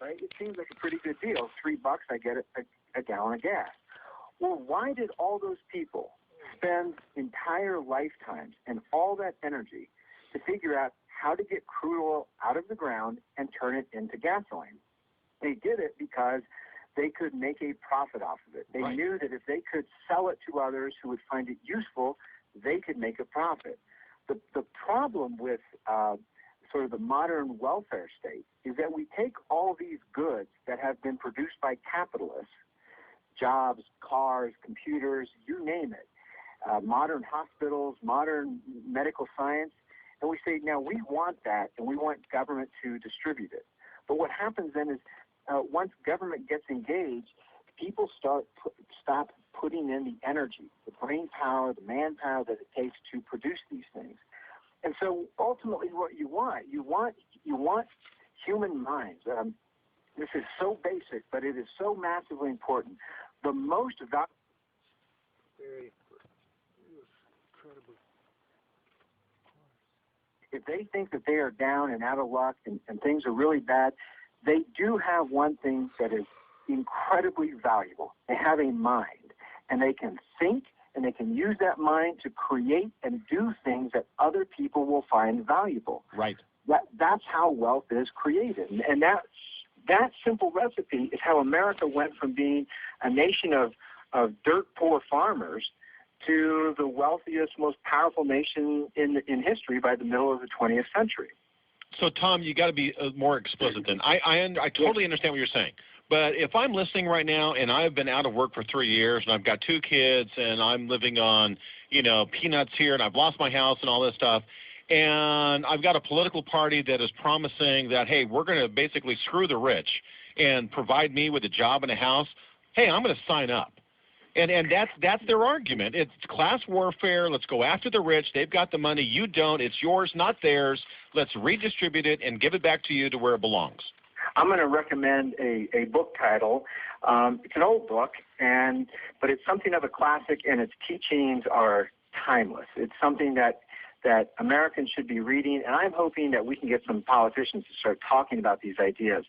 right? It seems like a pretty good deal. $3, I get a gallon of gas. Well, why did all those people spend entire lifetimes and all that energy to figure out how to get crude oil out of the ground and turn it into gasoline? They did it because they could make a profit off of it. They knew that if they could sell it to others who would find it useful, they could make a profit. The problem with sort of the modern welfare state is that we take all these goods that have been produced by capitalists, jobs, cars, computers, you name it, modern hospitals, modern medical science, and we say, now we want that and we want government to distribute it. But what happens then is once government gets engaged, people stop putting in the energy, the brain power, the manpower that it takes to produce these things. And so ultimately what you want human minds. This is so basic, but it is so massively important. The most valuable. Very incredible. If they think that they are down and out of luck and things are really bad, they do have one thing that is incredibly valuable. They have a mind, and they can think, and they can use that mind to create and do things that other people will find valuable. Right. That's how wealth is created. And that simple recipe is how America went from being a nation of dirt poor farmers to the wealthiest, most powerful nation in history by the middle of the 20th century. So, Tom, you got to be more explicit then. I totally understand what you're saying. But if I'm listening right now and I've been out of work for 3 years and I've got 2 kids and I'm living on, peanuts here and I've lost my house and all this stuff, and I've got a political party that is promising that, hey, we're going to basically screw the rich and provide me with a job and a house, hey, I'm going to sign up. And that's their argument. It's class warfare. Let's go after the rich. They've got the money. You don't. It's yours, not theirs. Let's redistribute it and give it back to you to where it belongs. I'm going to recommend a book title. It's an old book, but it's something of a classic, and its teachings are timeless. It's something that Americans should be reading, and I'm hoping that we can get some politicians to start talking about these ideas.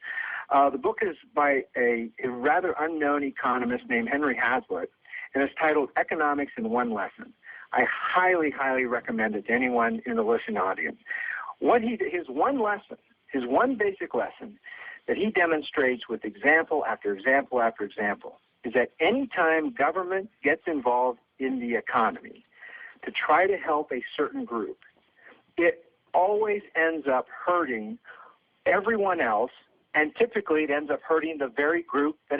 The book is by a rather unknown economist named Henry Hazlitt, and it's titled Economics in One Lesson. I highly, highly recommend it to anyone in the listening audience. His one basic lesson that he demonstrates with example after example after example is that any time government gets involved in the economy to try to help a certain group, it always ends up hurting everyone else, and typically it ends up hurting the very group that